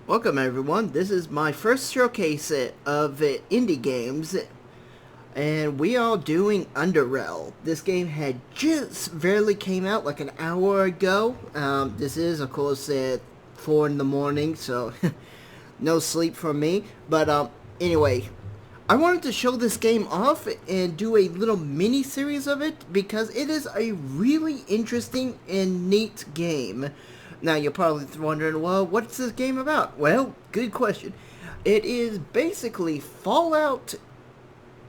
Welcome everyone, this is my first showcase of indie games, and we are doing Underrail. This game had just barely came out like an hour ago. This is of course at 4 in the morning, so no sleep for me. But anyway, I wanted to show this game off and do a little mini series of it because it is a really interesting and neat game. Now you're probably wondering, well, what's this game about? Well, good question. It is basically Fallout,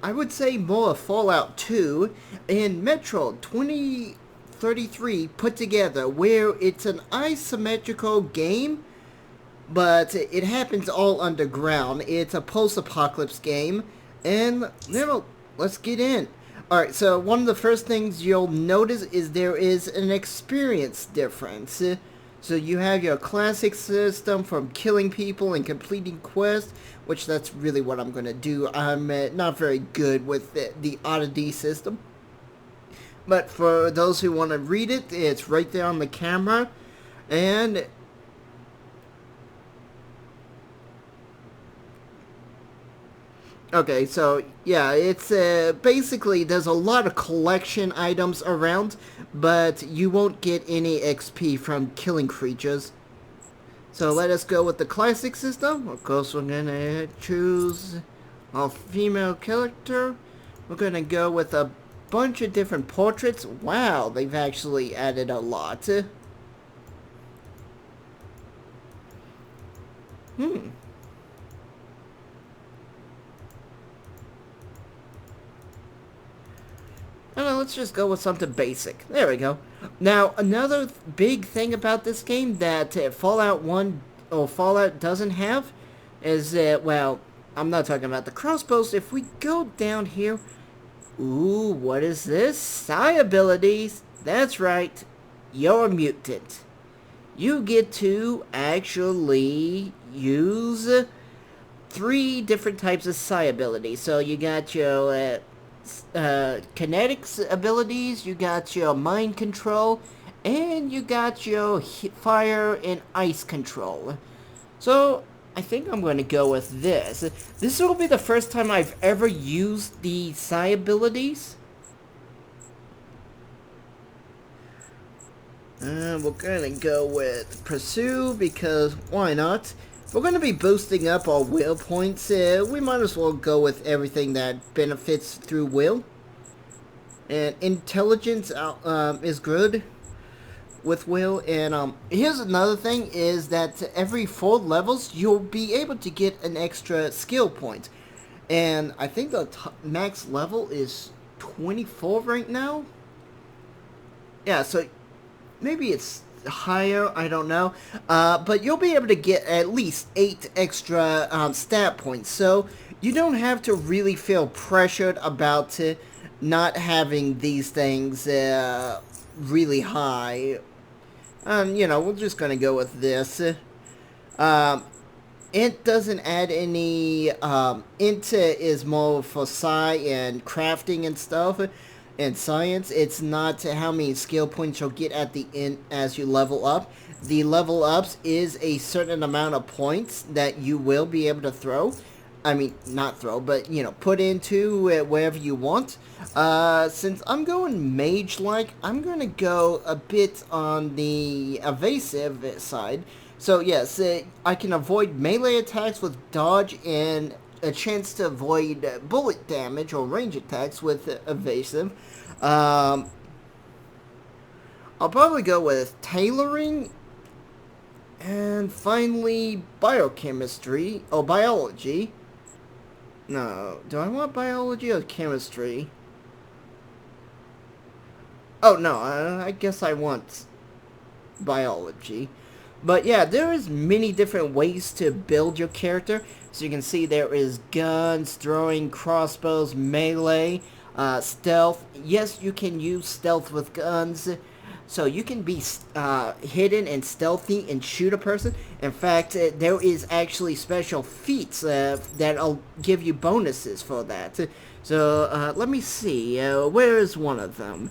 I would say more of Fallout 2 and Metro 2033 put together, where it's an isometrical game, but it happens all underground. It's a post-apocalypse game, and let's get in. Alright, so one of the first things you'll notice is there is an experience difference. So you have your classic system from killing people and completing quests, which that's really what I'm going to do. I'm not very good with the oddity system. But for those who want to read it, it's right there on the camera. And okay, so yeah, it's basically there's a lot of collection items around, but you won't get any XP from killing creatures. So let us go with the classic system. Of course, we're gonna choose a female character. We're gonna go with a bunch of different portraits. Wow, they've actually added a lot. Hmm. Let's just go with something basic. There we go. Now, another big thing about this game that Fallout 1 or Fallout doesn't have is that, well, I'm not talking about the crossbows. If we go down here, ooh, what is this? Psi abilities. That's right. You're a mutant. You get to actually use three different types of psi abilities. So you got your kinetics abilities, you got your mind control, and you got your fire and ice control. So I think I'm going to go with this. This will be the first time I've ever used the psi abilities. We're going to go with pursue because why not? If we're going to be boosting up our will points, we might as well go with everything that benefits through will. And intelligence is good with will. And here's another thing is that every 4 levels you'll be able to get an extra skill point. And I think the max level is 24 right now. Yeah, so maybe it's higher, I don't know, but you'll be able to get at least 8 extra stat points, so you don't have to really feel pressured about not having these things really high. We're just gonna go with this. Int doesn't add any, int is more for sci and crafting and stuff. In science, it's not how many skill points you'll get at the end as you level up. The level ups is a certain amount of points that you will be able to throw. I mean, not throw, but, put into wherever you want. Since I'm going mage-like, I'm going to go a bit on the evasive side. So, yes, I can avoid melee attacks with dodge and a chance to avoid bullet damage or range attacks with evasive. I'll probably go with tailoring. And finally, biochemistry. Oh, biology. No, do I want biology or chemistry? Oh, no, I guess I want biology. But yeah, there is many different ways to build your character. So you can see there is guns, throwing, crossbows, melee, stealth. Yes, you can use stealth with guns. So you can be hidden and stealthy and shoot a person. In fact, there is actually special feats that'll give you bonuses for that. So let me see. Where is one of them?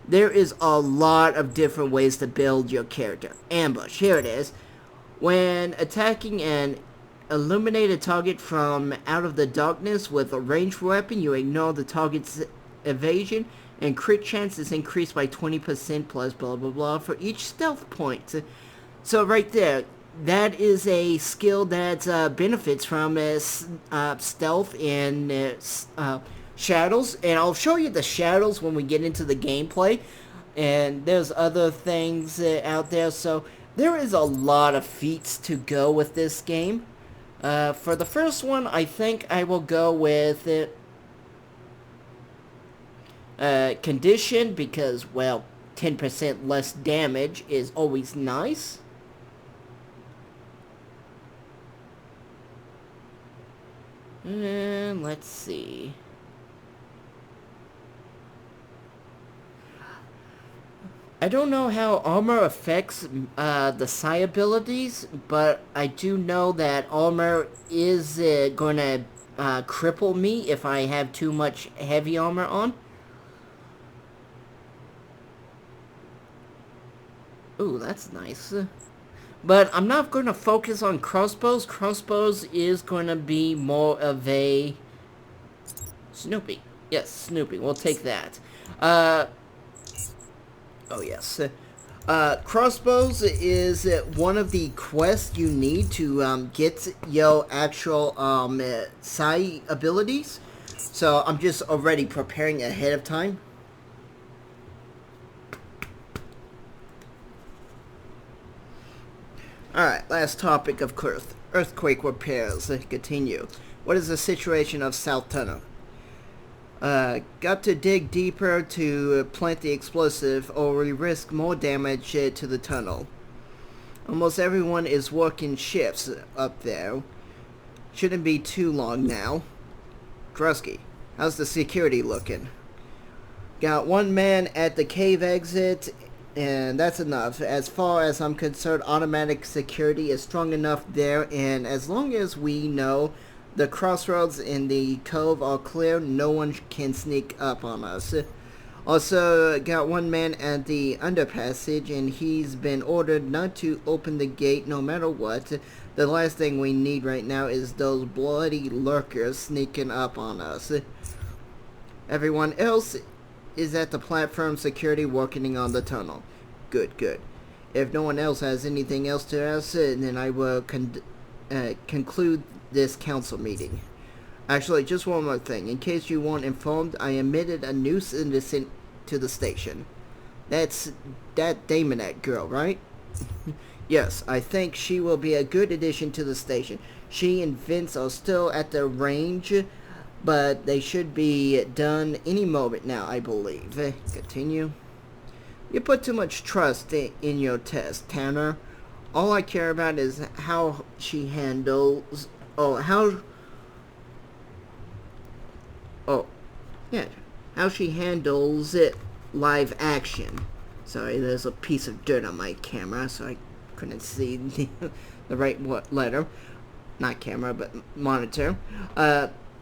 There is a lot of different ways to build your character. Ambush, here it is. When attacking an illuminated target from out of the darkness with a ranged weapon, you ignore the target's evasion, and crit chance is increased by 20% plus blah blah blah for each stealth point. So right there, that is a skill that benefits from stealth and shadows. And I'll show you the shadows when we get into the gameplay. And there's other things out there. So there is a lot of feats to go with this game. For the first one, I think I will go with condition because, well, 10% less damage is always nice. And let's see. I don't know how armor affects the psi abilities, but I do know that armor is going to cripple me if I have too much heavy armor on. Ooh, that's nice. But I'm not going to focus on crossbows. Crossbows is going to be more of a... Snoopy. Yes, Snoopy. We'll take that. Oh, yes. Crossbows is one of the quests you need to get your actual psi abilities. So I'm just already preparing ahead of time. Alright, last topic of course. Earthquake repairs. Continue. What is the situation of South Tunnel? Got to dig deeper to plant the explosive or we risk more damage to the tunnel. Almost everyone is working shifts up there. Shouldn't be too long now. Drusky, how's the security looking? Got one man at the cave exit, and that's enough. As far as I'm concerned, automatic security is strong enough there, and as long as we know the crossroads in the cove are clear, no one can sneak up on us. Also, got one man at the underpassage, and he's been ordered not to open the gate no matter what. The last thing we need right now is those bloody lurkers sneaking up on us. Everyone else is at the platform security working on the tunnel. Good, good. If no one else has anything else to ask, then I will conclude this council meeting. Actually, just one more thing. In case you weren't informed, I admitted a new citizen to the station. That's that Damonette girl, right? Yes, I think she will be a good addition to the station. She and Vince are still at the range, but they should be done any moment now, I believe. Continue. You put too much trust in your test, Tanner. All I care about is how she handles... how she handles it live action. Sorry, there's a piece of dirt on my camera, so I couldn't see the right letter. Not camera, but monitor.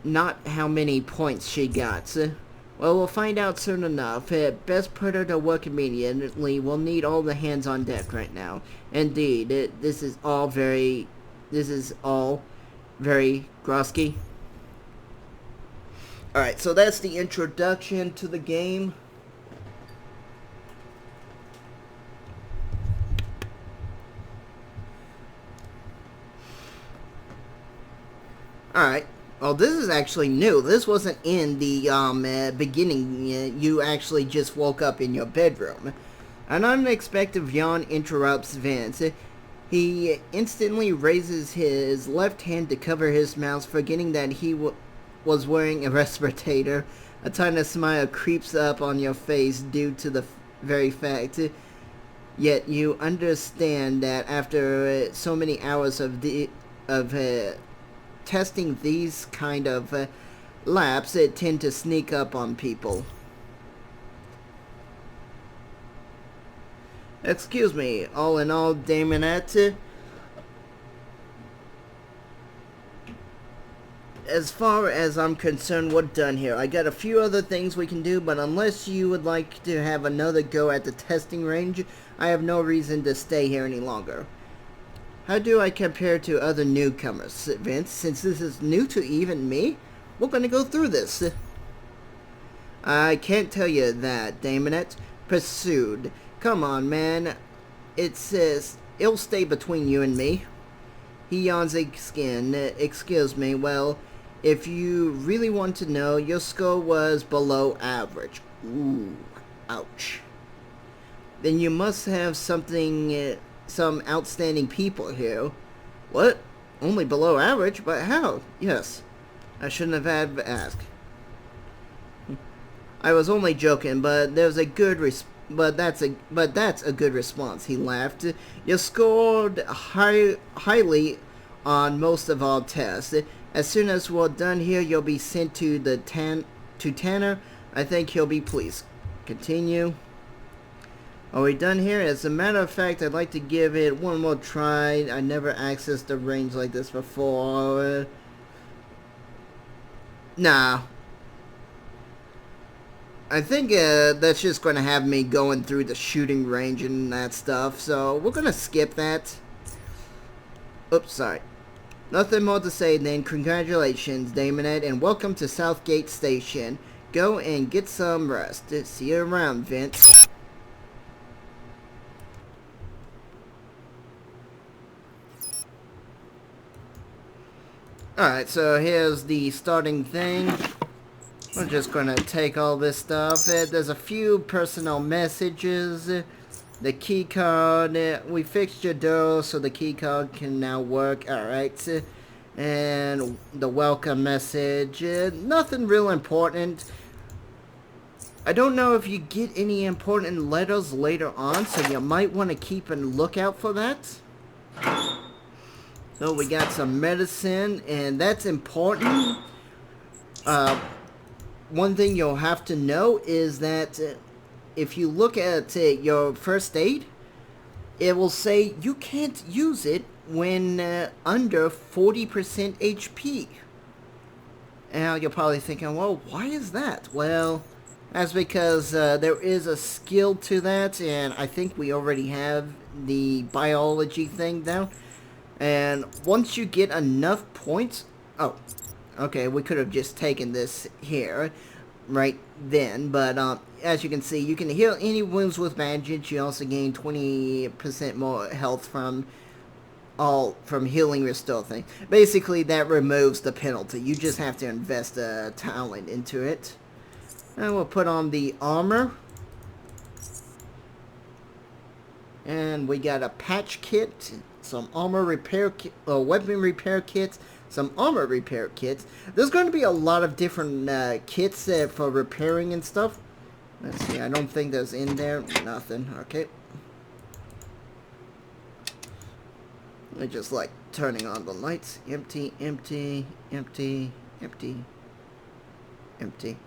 Not how many points she got. Well, we'll find out soon enough. Best put her to work immediately. We'll need all the hands on deck right now. Indeed, this is all very Grosky. Alright, so that's the introduction to the game. Alright, well this is actually new. This wasn't in the beginning. You actually just woke up in your bedroom. An unexpected yawn interrupts Vince. He instantly raises his left hand to cover his mouth, forgetting that he was wearing a respirator. A tiny smile creeps up on your face due to the very fact. Yet you understand that after so many hours of testing these kind of labs, it tend to sneak up on people. Excuse me, all in all, Damonette. As far as I'm concerned, we're done here. I got a few other things we can do, but unless you would like to have another go at the testing range, I have no reason to stay here any longer. How do I compare to other newcomers, Vince? Since this is new to even me, we're gonna go through this. I can't tell you that, Damonette. Pursued. Come on, man. It says it'll stay between you and me. He yawns again. Excuse me. Well, if you really want to know, your score was below average. Ooh, ouch. Then you must have something, some outstanding people here. What? Only below average? But how? Yes. I shouldn't have had to ask. I was only joking, but there's a good but that's a good response. He laughed. You scored highly on most of our tests. As soon as we're done here, you'll be sent to Tanner. I think he'll be pleased. Continue. Are we done here? As a matter of fact, I'd like to give it one more try. I never accessed a range like this before. Nah. I think that's just going to have me going through the shooting range and that stuff. So we're going to skip that. Oops, sorry. Nothing more to say then. Congratulations, Damonette, and welcome to Southgate Station. Go and get some rest. See you around, Vince. Alright, so here's the starting thing. We're just gonna take all this stuff. There's a few personal messages. The key card. We fixed your door so the key card can now work. Alright. And the welcome message. Nothing real important. I don't know if you get any important letters later on, so you might want to keep a lookout for that. So we got some medicine, and that's important. One thing you'll have to know is that if you look at your first aid, it will say you can't use it when under 40% HP. Now you're probably thinking, well, why is that? Well, that's because there is a skill to that, and I think we already have the biology thing down. And once you get enough points... Oh, okay, we could have just taken this here right then. But as you can see, you can heal any wounds with bandage. You also gain 20% more health from healing restore thing. Basically, that removes the penalty. You just have to invest talent into it. And we'll put on the armor. And we got a patch kit, some armor repair kit, weapon repair kits, some armor repair kits. There's going to be a lot of different kits for repairing and stuff. Let's see, I don't think there's in there. Nothing. Okay. I just like turning on the lights. Empty, empty, empty, empty, empty.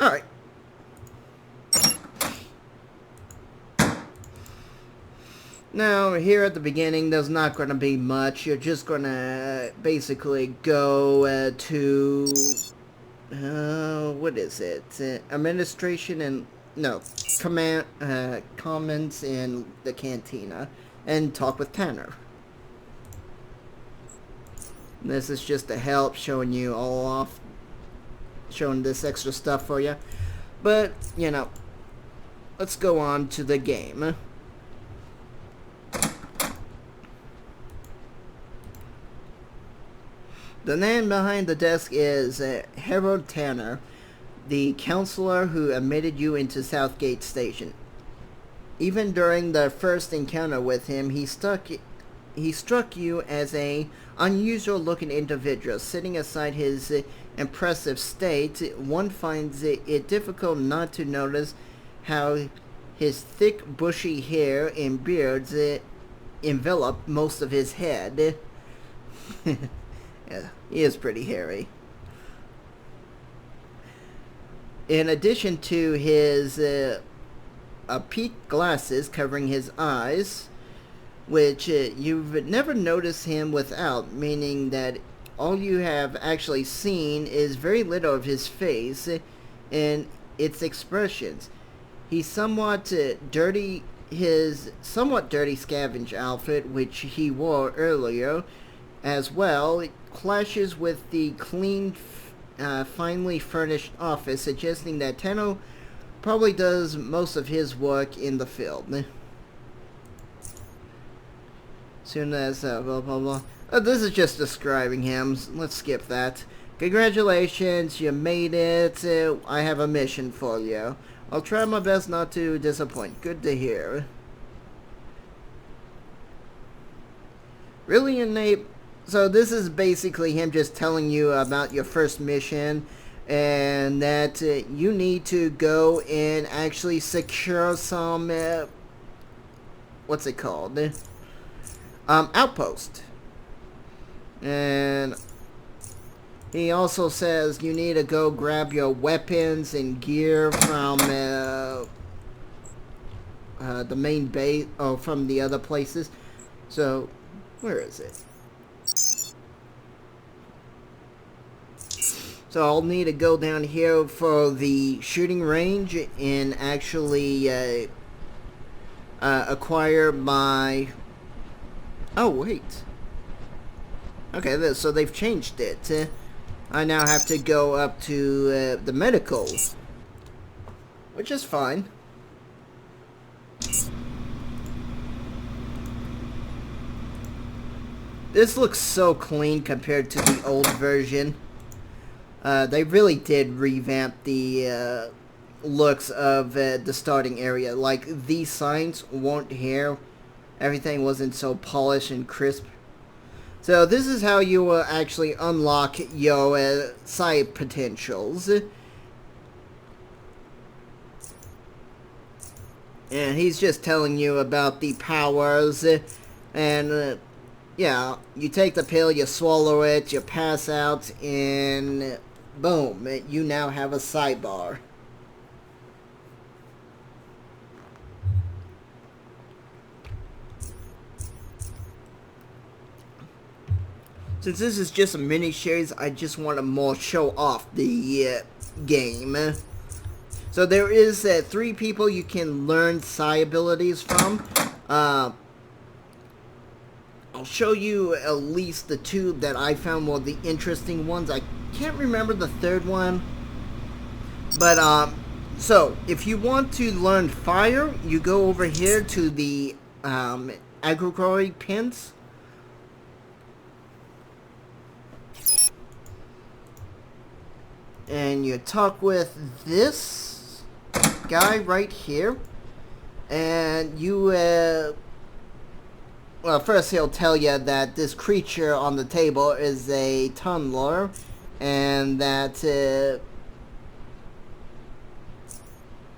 Alright. Now, here at the beginning, there's not going to be much. You're just going to basically go to... what is it? Administration and... No. Comments in the cantina. And talk with Tanner. This is just to help, showing you all off. Showing this extra stuff for you. But, you know, let's go on to the game. The man behind the desk is Harold Tanner, the counselor who admitted you into Southgate Station. Even during the first encounter with him, he struck you as a unusual-looking individual. Setting aside his impressive state, one finds it difficult not to notice how his thick, bushy hair and beards envelop most of his head. Yeah, he is pretty hairy. In addition to his peaked glasses covering his eyes, which you've never noticed him without, meaning that all you have actually seen is very little of his face and its expressions. He's somewhat dirty his somewhat dirty scavenge outfit, which he wore earlier, as well, it clashes with the clean, finely furnished office, suggesting that Tenno probably does most of his work in the field. Soon as, blah blah blah. This is just describing him. Let's skip that. Congratulations, you made it. I have a mission for you. I'll try my best not to disappoint. Good to hear. Really, Nate? So this is basically him just telling you about your first mission, and that you need to go and actually secure some, what's it called? Outpost. And he also says you need to go grab your weapons and gear from the main base, or from the other places. So, where is it? So I'll need to go down here for the shooting range and actually acquire my... Oh, wait. Okay, so they've changed it. I now have to go up to the medical, which is fine. This looks so clean compared to the old version. They really did revamp the looks of the starting area. Like, these signs weren't here. Everything wasn't so polished and crisp. So this is how you will actually unlock your side potentials. And he's just telling you about the powers. And yeah, you take the pill, you swallow it, you pass out, and boom, you now have a sidebar. Since this is just a mini-series, I just want to more show off the game. So there is 3 people you can learn psi abilities from. I'll show you at least the 2 that I found were the interesting ones. I can't remember the 3rd one. But, so, if you want to learn fire, you go over here to the aggregate pins. And you talk with this guy right here. And you, well, first he'll tell you that this creature on the table is a tunneler. And that,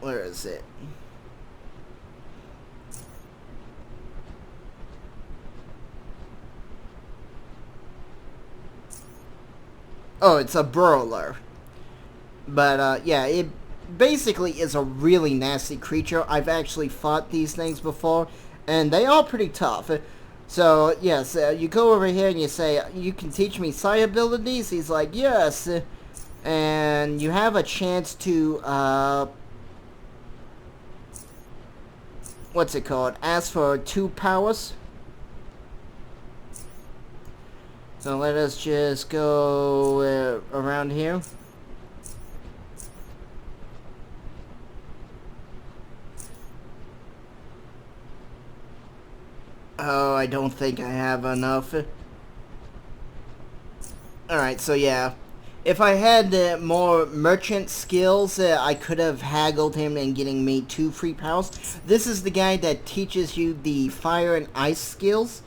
where is it? Oh, it's a brawler. But, yeah, it basically is a really nasty creature. I've actually fought these things before, and they are pretty tough. So, yes, you go over here and you say, you can teach me psi abilities? He's like, yes. And you have a chance to, what's it called? Ask for 2 powers. So let us just go around here. Oh, I don't think I have enough. Alright, so yeah. If I had more merchant skills, I could have haggled him and getting me 2 free powers. This is the guy that teaches you the fire and ice skills.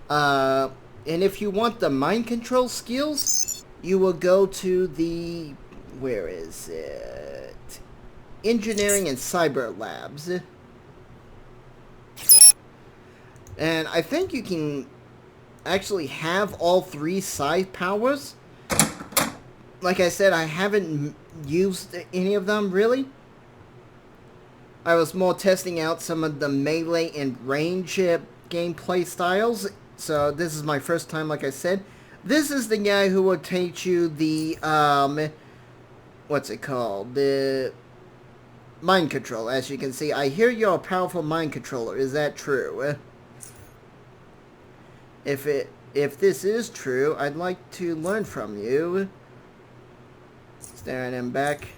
And if you want the mind control skills, you will go to the... where is it? Engineering and Cyber Labs. And I think you can actually have all 3 psi powers. Like I said, I haven't used any of them, really. I was more testing out some of the melee and range gameplay styles. So this is my first time, like I said. This is the guy who will teach you the, what's it called? The mind control. As you can see, I hear you're a powerful mind controller. Is that true? If this is true, I'd like to learn from you. Staring him back.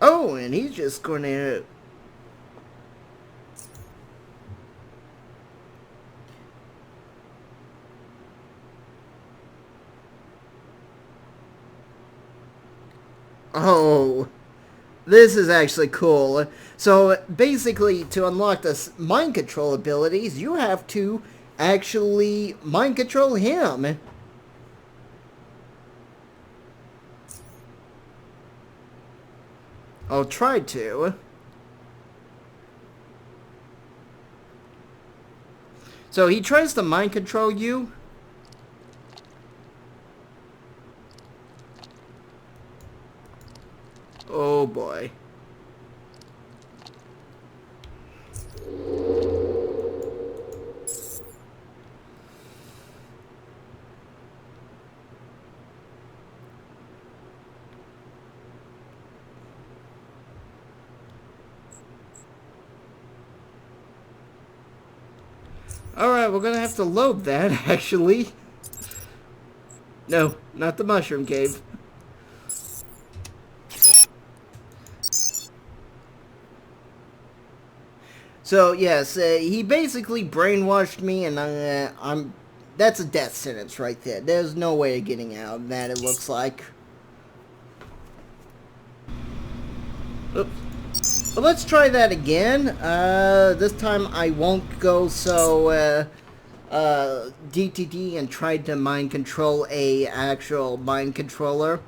Oh, and he's just going to... Oh, this is actually cool. So basically, to unlock the mind control abilities, you have to actually mind control him. I'll try to. So he tries to mind control you. Oh boy. Alright, we're gonna have to load that, actually. No, not the mushroom cave. So, yes, he basically brainwashed me, and that's a death sentence right there. There's no way of getting out of that, it looks like. Oops. Well, let's try that again. This time I won't go so, DTD and try to mind control a actual mind controller.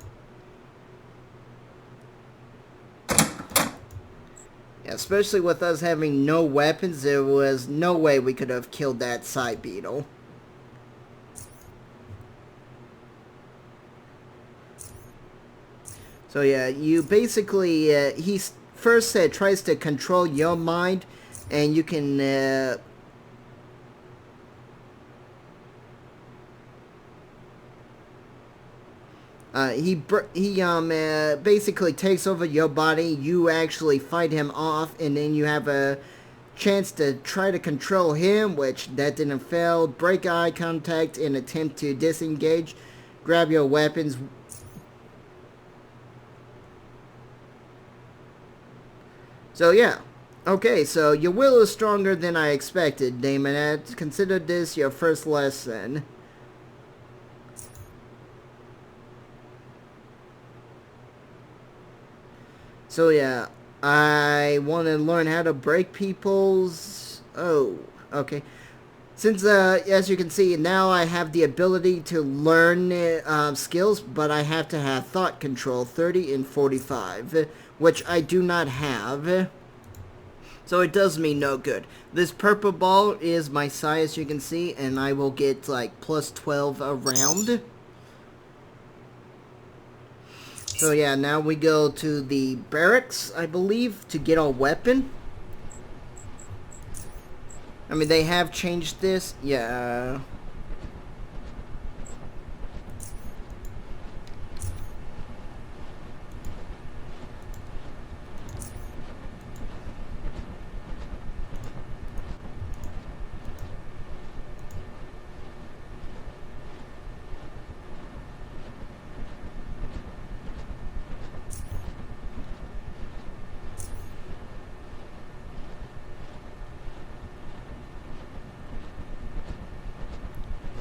Especially with us having no weapons, there was no way we could have killed that side beetle. So yeah, you basically, he first tries to control your mind, and you can, he basically takes over your body. You actually fight him off, and then you have a chance to try to control him, which that didn't fail. Break eye contact and attempt to disengage. Grab your weapons. So yeah. Okay, so your will is stronger than I expected, Damon. Consider this your first lesson. So yeah, I want to learn how to break people's... Oh, okay. Since, as you can see, now I have the ability to learn skills, but I have to have thought control 30 and 45, which I do not have. So it does me no good. This purple ball is my psi, as you can see, and I will get, like, plus 12 around. So yeah, now we go to the barracks, I believe, to get our weapon. I mean, they have changed this. Yeah.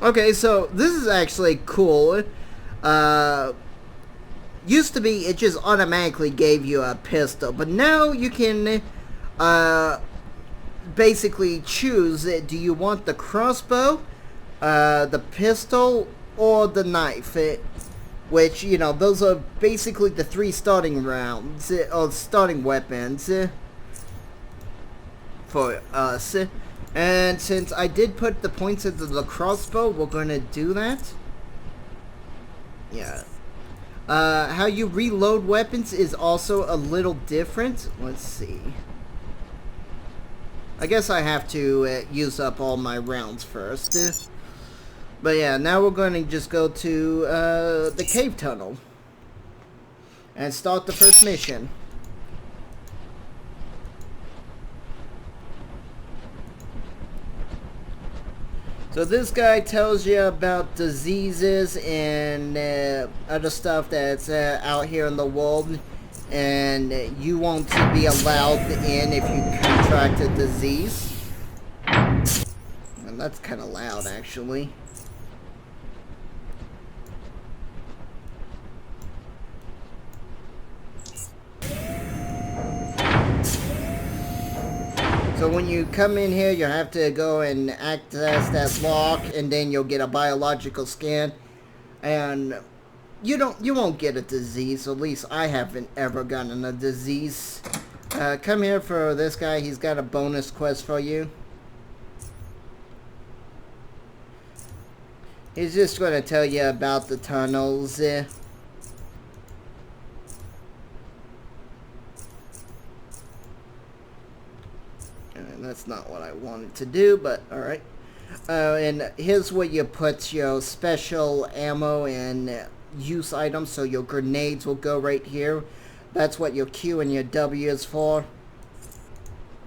Okay, so this is actually cool. Used to be it just automatically gave you a pistol, but now you can basically choose, do you want the crossbow, the pistol, or the knife? Which, you know, those are basically the three starting rounds, or starting weapons for us. And since I did put the points into the crossbow, we're going to do that. Yeah. How you reload weapons is also a little different. Let's see. I guess I have to use up all my rounds first. But yeah, now we're going to just go to the cave tunnel. and start the first mission. So this guy tells you about diseases and other stuff that's out here in the world, and you won't be allowed in if you contract a disease. And that's kind of loud, actually. So when you come in here, you have to go and access that lock, and then you'll get a biological scan, and you won't get a disease. At least I haven't ever gotten a disease. Come here for this guy. He's got a bonus quest for you. He's just going to tell you about the tunnels. That's not what I wanted to do, but alright. And here's where you put your special ammo and use items, so your grenades will go right here. That's what your Q and your W is for.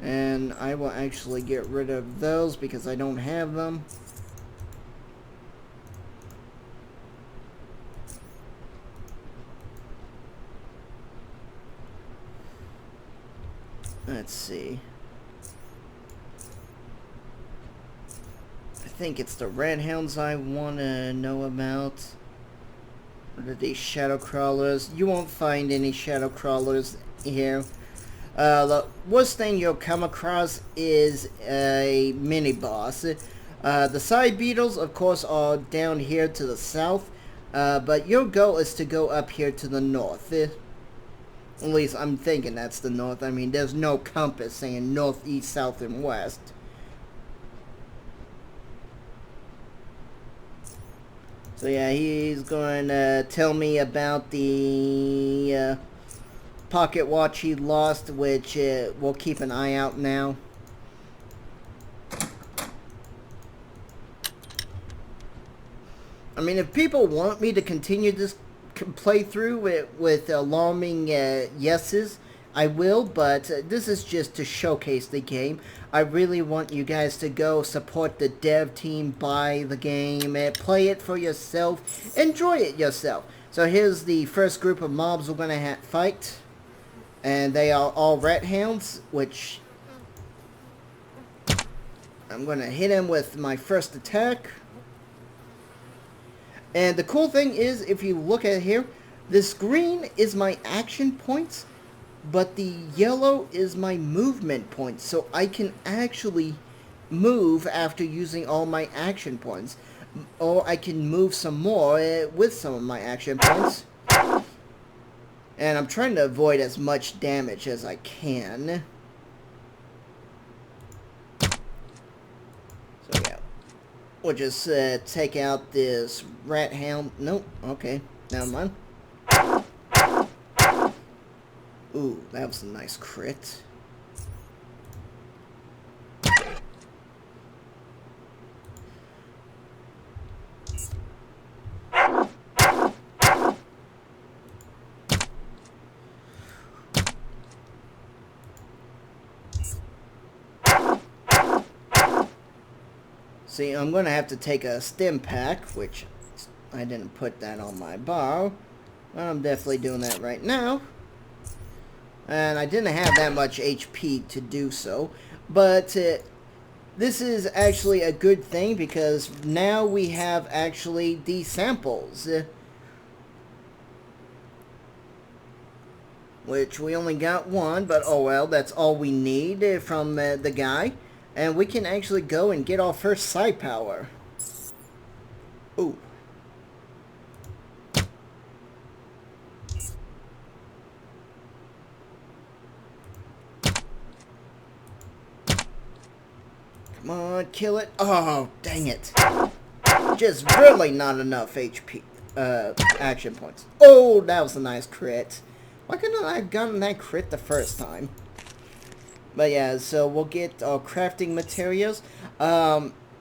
And I will actually get rid of those because I don't have them. Let's see. I think it's the red hounds I want to know about. What are these shadow crawlers? You won't find any shadow crawlers here. The worst thing you'll come across is a mini boss. The side beetles, of course, are down here to the south, but your goal is to go up here to the north. At least I'm thinking that's the north. I mean, there's no compass saying north, east, south, and west. So yeah, he's going to tell me about the pocket watch he lost, which we'll keep an eye out now. I mean, if people want me to continue this playthrough with alarming yeses, I will, but this is just to showcase the game. I really want you guys to go support the dev team, buy the game, play it for yourself, enjoy it yourself. So here's the first group of mobs we're going to fight, and they are all rat hounds, which I'm going to hit him with my first attack. And the cool thing is, if you look at here, this green is my action points, but the yellow is my movement points, so I can actually move after using all my action points. Or I can move some more with some of my action points. And I'm trying to avoid as much damage as I can. So yeah, we'll just take out this rat hound. Nope, okay, never mind. Ooh, that was a nice crit. See, I'm going to have to take a stim pack, which I didn't put that on my bar. Well, I'm definitely doing that right now. And I didn't have that much HP to do so. But this is actually a good thing because now we have actually the samples. Which we only got one, but oh well, that's all we need from the guy. And we can actually go and get our first psi power. Ooh. Come on, kill it. Oh, dang it. Just really not enough HP, action points. Oh, that was a nice crit. Why couldn't I have gotten that crit the first time? But yeah, so we'll get our crafting materials.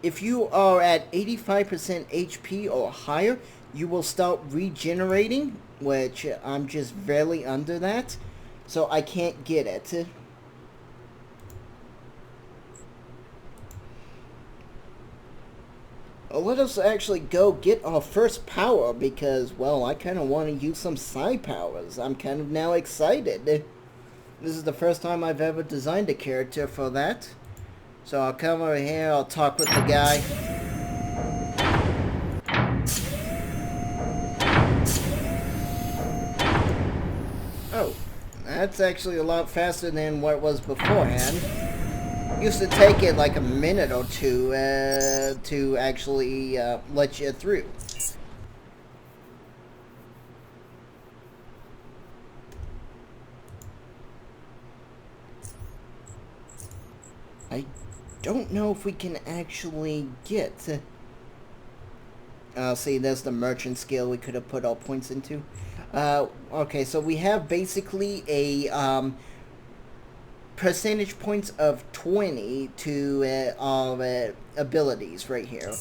if you are at 85% HP or higher, you will start regenerating, which I'm just barely under that, so I can't get it. Let us actually go get our first power because, well, I kind of want to use some side powers. I'm kind of now excited. This is the first time I've ever designed a character for that. So I'll come over here, I'll talk with the guy. Oh, that's actually a lot faster than what it was beforehand. Used to take it like a minute or two to actually let you through. I don't know if we can actually get... see, there's the merchant skill we could have put all points into. Okay, so we have basically a percentage points of 20 to our abilities right here.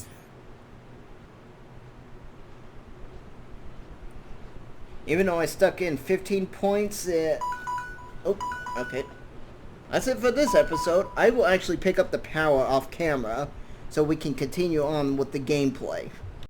Even though I stuck in 15 points, oh, okay. That's it for this episode. I will actually pick up the power off camera so we can continue on with the gameplay.